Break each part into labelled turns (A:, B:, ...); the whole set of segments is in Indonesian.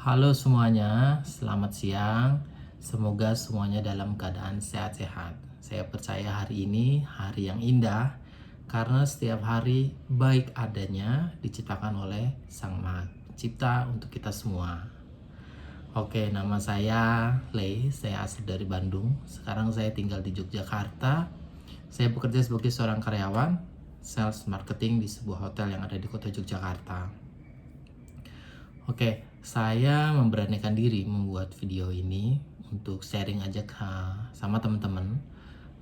A: Halo semuanya, selamat siang. Semoga semuanya dalam keadaan sehat-sehat. Saya percaya hari ini hari yang indah karena setiap hari baik adanya diciptakan oleh Sang Maha Pencipta untuk kita semua. Oke, nama saya Lei, saya asli dari Bandung. Sekarang saya tinggal di Yogyakarta. Saya bekerja sebagai seorang karyawan sales marketing di sebuah hotel yang ada di kota Yogyakarta. Oke, saya memberanikan diri membuat video ini untuk sharing aja sama teman-teman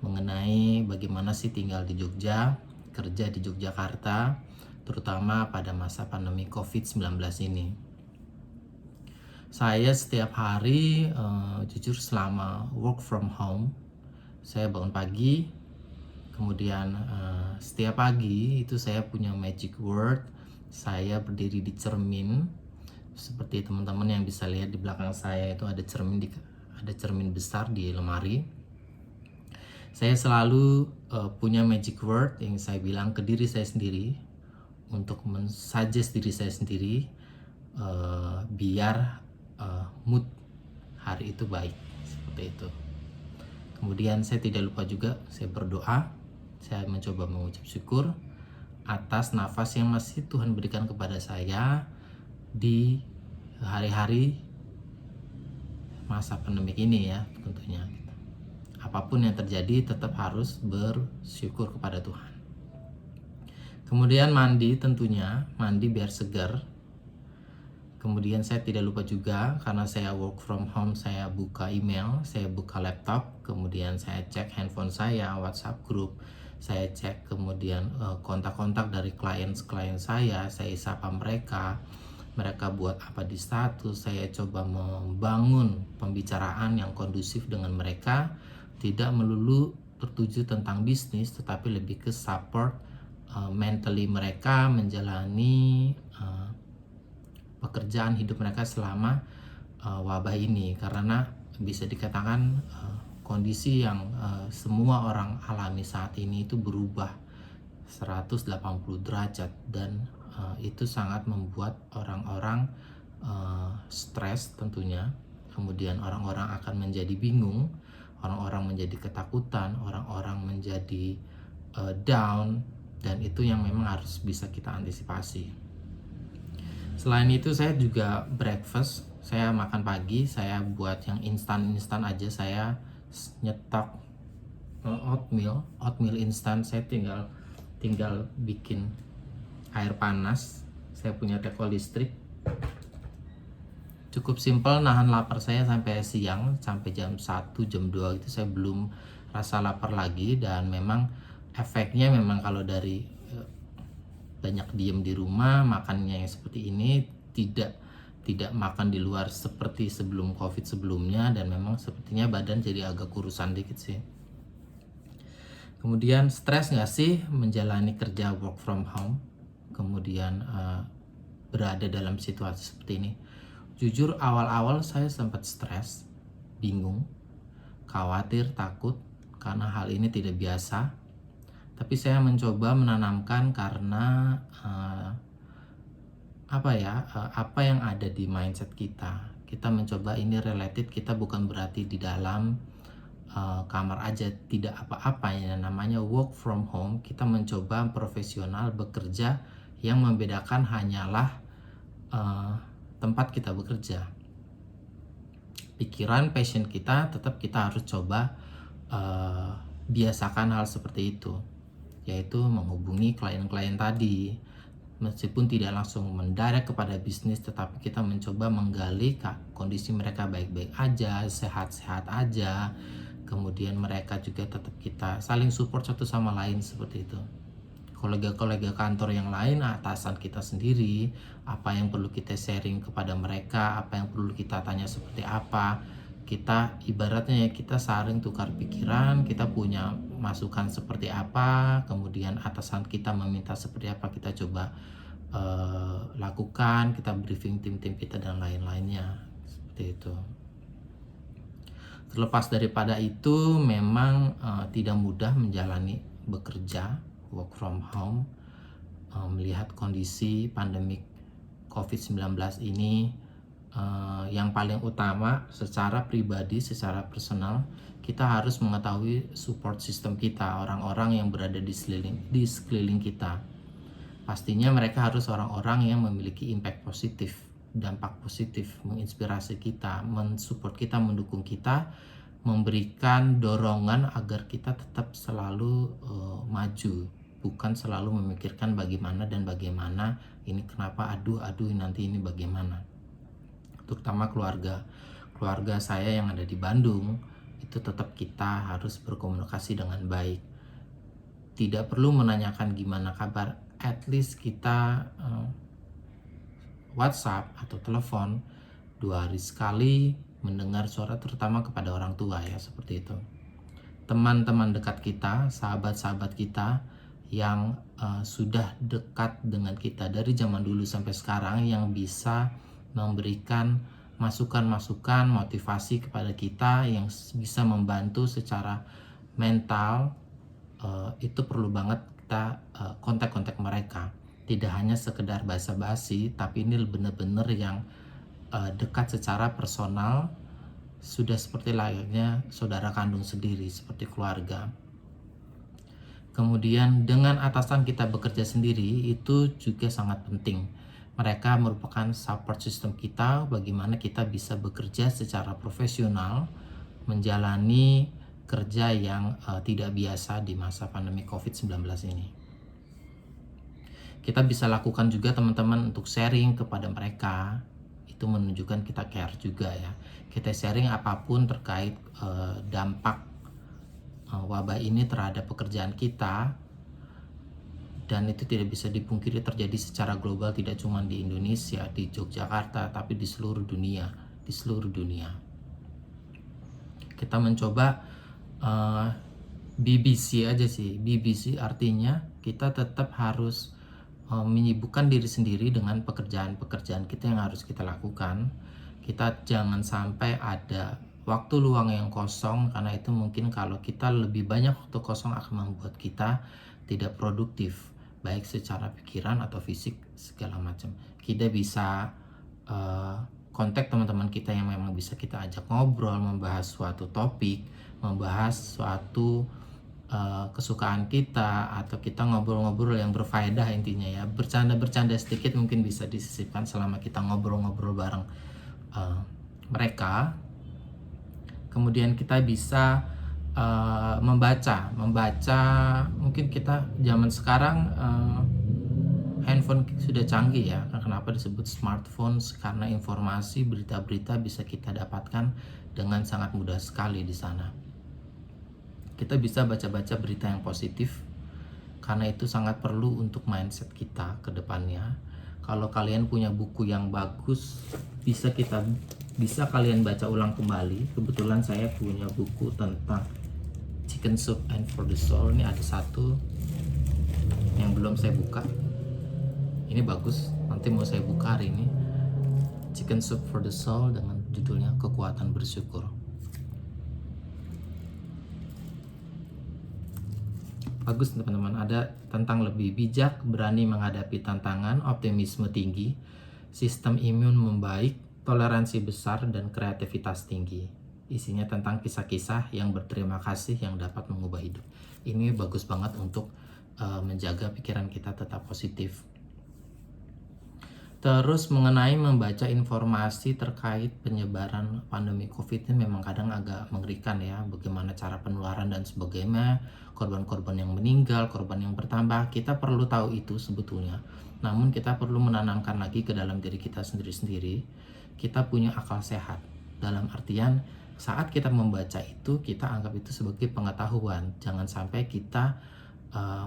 A: mengenai bagaimana sih tinggal di Jogja, kerja di Yogyakarta, terutama pada masa pandemi COVID-19 ini. Saya setiap hari, jujur selama work from home, saya bangun pagi, kemudian setiap pagi itu saya punya magic word, saya berdiri di cermin. Seperti teman-teman yang bisa lihat di belakang saya itu ada cermin besar di lemari. Saya selalu punya magic word yang saya bilang ke diri saya sendiri untuk mensuggest diri saya sendiri biar mood hari itu baik, seperti itu. Kemudian saya tidak lupa juga saya berdoa, saya mencoba mengucap syukur atas nafas yang masih Tuhan berikan kepada saya di hari-hari masa pandemik ini ya tentunya. Apapun yang terjadi tetap harus bersyukur kepada Tuhan. Kemudian mandi, tentunya mandi biar segar. Kemudian saya tidak lupa juga karena saya work from home, saya buka email, saya buka laptop, kemudian saya cek handphone saya, WhatsApp group, saya cek kemudian kontak-kontak dari klien saya sapa mereka buat apa di status. Saya coba membangun pembicaraan yang kondusif dengan mereka, tidak melulu tertuju tentang bisnis tetapi lebih ke support mentally mereka menjalani pekerjaan hidup mereka selama wabah ini, karena bisa dikatakan kondisi yang semua orang alami saat ini itu berubah 180 derajat dan itu sangat membuat orang-orang stres tentunya. Kemudian orang-orang akan menjadi bingung, orang-orang menjadi ketakutan, orang-orang menjadi down, dan itu yang memang harus bisa kita antisipasi. Selain itu saya juga breakfast, saya makan pagi, saya buat yang instan aja, saya nyetok oatmeal instan. Saya tinggal bikin air panas, saya punya teko listrik, cukup simpel nahan lapar saya sampai siang, sampai jam 1, jam 2 itu saya belum rasa lapar lagi. Dan memang efeknya memang kalau dari banyak diem di rumah, makannya yang seperti ini, tidak makan di luar seperti sebelum COVID sebelumnya, dan memang sepertinya badan jadi agak kurusan dikit sih. Kemudian stres nggak sih menjalani kerja work from home, kemudian berada dalam situasi seperti ini? Jujur awal-awal saya sempat stres, bingung, khawatir, takut karena hal ini tidak biasa. Tapi saya mencoba menanamkan karena apa yang ada di mindset kita. Kita mencoba ini related, kita bukan berarti di dalam kamar aja tidak apa-apa ya, namanya work from home. Kita mencoba profesional bekerja, yang membedakan hanyalah tempat kita bekerja. Pikiran, passion kita tetap kita harus coba biasakan hal seperti itu, yaitu menghubungi klien-klien tadi, meskipun tidak langsung mendirect kepada bisnis, tetapi kita mencoba menggali kondisi mereka baik-baik aja, sehat-sehat aja. Kemudian mereka juga tetap kita saling support satu sama lain, seperti itu. Kolega-kolega kantor yang lain, atasan kita sendiri, apa yang perlu kita sharing kepada mereka, apa yang perlu kita tanya seperti apa, kita ibaratnya ya, kita saling tukar pikiran, kita punya masukan seperti apa, kemudian atasan kita meminta seperti apa, kita coba lakukan, kita briefing tim-tim kita dan lain-lainnya, seperti itu. Terlepas daripada itu, memang tidak mudah menjalani bekerja work from home, melihat kondisi pandemik COVID-19 ini yang paling utama secara pribadi, secara personal, kita harus mengetahui support system kita, orang-orang yang berada di sekeliling kita. Pastinya mereka harus orang-orang yang memiliki impact positif, dampak positif, menginspirasi kita, mensupport kita, mendukung kita, memberikan dorongan agar kita tetap selalu maju, bukan selalu memikirkan bagaimana dan bagaimana, ini kenapa, aduh nanti ini bagaimana. Terutama keluarga saya yang ada di Bandung, itu tetap kita harus berkomunikasi dengan baik. Tidak perlu menanyakan gimana kabar, at least kita WhatsApp atau telepon 2 hari sekali, mendengar suara, terutama kepada orang tua ya, seperti itu. Teman-teman dekat kita, sahabat-sahabat kita yang sudah dekat dengan kita dari zaman dulu sampai sekarang, yang bisa memberikan masukan-masukan, motivasi kepada kita, yang bisa membantu secara mental, itu perlu banget kita kontak-kontak mereka. Tidak hanya sekedar basa-basi, tapi ini benar-benar yang dekat secara personal, sudah seperti layaknya saudara kandung sendiri, seperti keluarga. Kemudian dengan atasan kita bekerja sendiri, itu juga sangat penting. Mereka merupakan support system kita, bagaimana kita bisa bekerja secara profesional, menjalani kerja yang tidak biasa di masa pandemi COVID-19 ini. Kita bisa lakukan juga teman-teman untuk sharing kepada mereka, itu menunjukkan kita care juga ya. Kita sharing apapun terkait dampak wabah ini terhadap pekerjaan kita, dan itu tidak bisa dipungkiri terjadi secara global, tidak cuma di Indonesia, di Yogyakarta, tapi di seluruh dunia, Kita mencoba BBC aja sih. BBC artinya kita tetap harus menyibukkan diri sendiri dengan pekerjaan-pekerjaan kita yang harus kita lakukan. Kita jangan sampai ada waktu luang yang kosong, karena itu mungkin kalau kita lebih banyak waktu kosong akan membuat kita tidak produktif, baik secara pikiran atau fisik segala macam. Kita bisa kontak teman-teman kita yang memang bisa kita ajak ngobrol, membahas suatu topik, membahas suatu kesukaan kita, atau kita ngobrol-ngobrol yang berfaedah intinya ya. Bercanda-bercanda sedikit mungkin bisa disisipkan selama kita ngobrol-ngobrol bareng mereka. Kemudian kita bisa membaca, mungkin kita zaman sekarang handphone sudah canggih ya. Kenapa disebut smartphone? Karena informasi, berita-berita bisa kita dapatkan dengan sangat mudah sekali di sana. Kita bisa baca-baca berita yang positif, karena itu sangat perlu untuk mindset kita ke depannya. Kalau kalian punya buku yang bagus, bisa kalian baca ulang kembali. Kebetulan saya punya buku tentang Chicken Soup and for the Soul. Ini ada satu yang belum saya buka. Ini bagus, nanti mau saya buka hari ini. Chicken Soup for the Soul dengan judulnya Kekuatan Bersyukur. Bagus teman-teman, ada tentang lebih bijak, berani menghadapi tantangan, optimisme tinggi, sistem imun membaik, toleransi besar, dan kreativitas tinggi. Isinya tentang kisah-kisah yang berterima kasih yang dapat mengubah hidup. Ini bagus banget untuk menjaga pikiran kita tetap positif. Terus mengenai membaca informasi terkait penyebaran pandemi COVID ini memang kadang agak mengerikan ya, bagaimana cara penularan dan sebagainya, korban-korban yang meninggal, korban yang bertambah. Kita perlu tahu itu sebetulnya. Namun kita perlu menanamkan lagi ke dalam diri kita sendiri-sendiri, kita punya akal sehat. Dalam artian saat kita membaca itu, kita anggap itu sebagai pengetahuan. Jangan sampai kita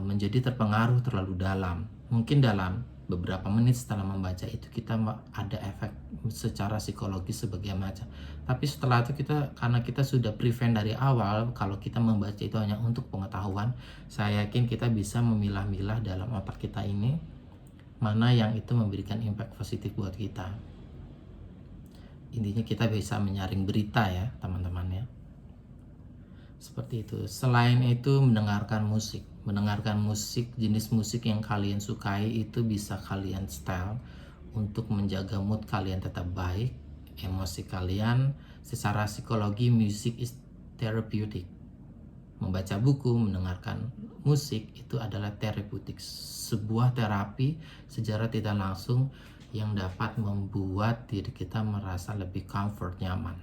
A: menjadi terpengaruh terlalu dalam. Mungkin dalam beberapa menit setelah membaca itu kita ada efek secara psikologis sebagai macam. Tapi setelah itu karena kita sudah prevent dari awal, kalau kita membaca itu hanya untuk pengetahuan, saya yakin kita bisa memilah-milah dalam otak kita ini mana yang itu memberikan impact positif buat kita. Intinya kita bisa menyaring berita ya teman-teman ya. Seperti itu. Selain itu mendengarkan musik, jenis musik yang kalian sukai itu bisa kalian setel untuk menjaga mood kalian tetap baik. emosi kalian. Secara psikologi, music is therapeutic. Membaca buku, mendengarkan musik itu adalah terapeutik, sebuah terapi secara tidak langsung yang dapat membuat diri kita merasa lebih comfort, nyaman.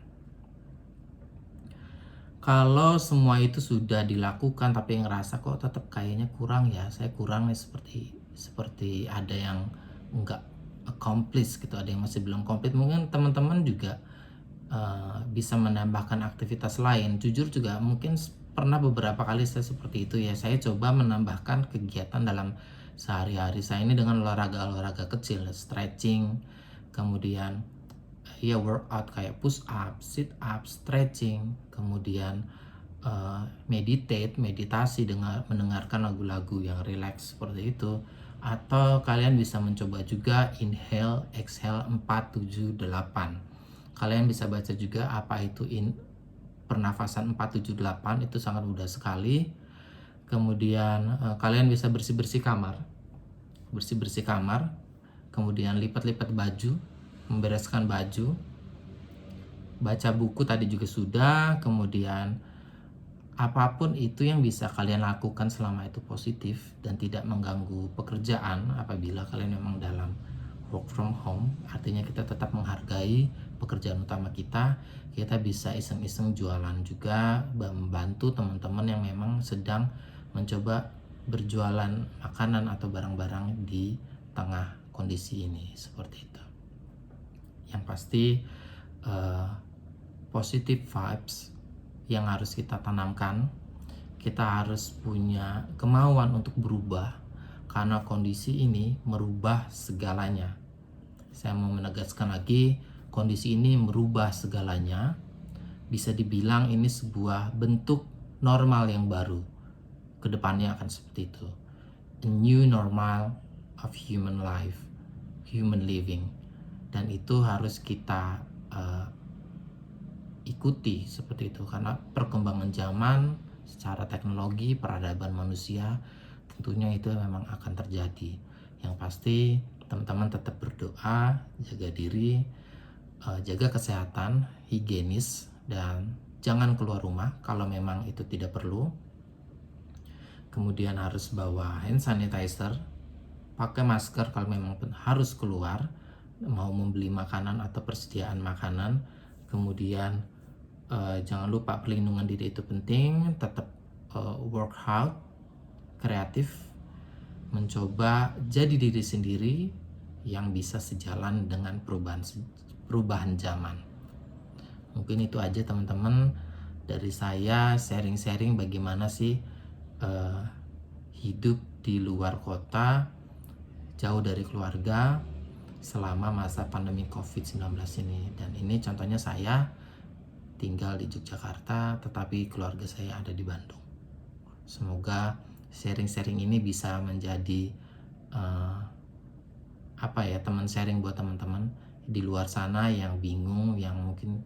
A: Kalau semua itu sudah dilakukan tapi ngerasa kok tetap kayaknya kurang ya, saya kurang nih, seperti ada yang enggak accomplish gitu, ada yang masih belum komplit, mungkin teman-teman juga bisa menambahkan aktivitas lain. Jujur juga mungkin pernah beberapa kali saya seperti itu ya, saya coba menambahkan kegiatan dalam sehari-hari saya ini dengan olahraga kecil, stretching, kemudian ya workout kayak push up, sit up, stretching, kemudian meditasi dengan mendengarkan lagu-lagu yang relax seperti itu. Atau kalian bisa mencoba juga inhale, exhale 4-7-8. Kalian bisa baca juga apa itu pernafasan 4-7-8, itu sangat mudah sekali. Kemudian kalian bisa bersih-bersih kamar, kemudian lipat-lipat baju, membereskan baju, baca buku tadi juga sudah, kemudian apapun itu yang bisa kalian lakukan selama itu positif dan tidak mengganggu pekerjaan. Apabila kalian memang dalam work from home, artinya kita tetap menghargai pekerjaan utama kita bisa iseng-iseng jualan juga, membantu teman-teman yang memang sedang mencoba berjualan makanan atau barang-barang di tengah kondisi ini, seperti itu. Yang pasti positive vibes yang harus kita tanamkan. Kita harus punya kemauan untuk berubah, karena kondisi ini merubah segalanya. Saya mau menegaskan lagi, kondisi ini merubah segalanya. Bisa dibilang ini sebuah bentuk normal yang baru. Kedepannya akan seperti itu. A new normal of human life, human living. Dan itu harus kita ikuti seperti itu, karena perkembangan zaman secara teknologi, peradaban manusia, tentunya itu memang akan terjadi. Yang pasti teman-teman tetap berdoa, jaga diri, jaga kesehatan, higienis, dan jangan keluar rumah kalau memang itu tidak perlu. Kemudian harus bawa hand sanitizer, pakai masker kalau memang harus keluar, mau membeli makanan atau persediaan makanan. Kemudian jangan lupa perlindungan diri itu penting, tetap work hard, kreatif, mencoba jadi diri sendiri yang bisa sejalan dengan perubahan zaman. Mungkin itu aja teman-teman dari saya, sharing-sharing bagaimana sih hidup di luar kota, jauh dari keluarga selama masa pandemi COVID-19 ini. Dan ini contohnya saya tinggal di Yogyakarta, tetapi keluarga saya ada di Bandung. Semoga sharing-sharing ini bisa menjadi teman sharing buat teman-teman di luar sana yang bingung, yang mungkin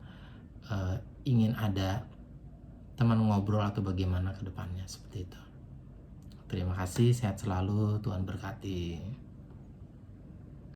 A: ingin ada teman ngobrol atau bagaimana ke depannya, seperti itu. Terima kasih, sehat selalu, Tuhan berkati.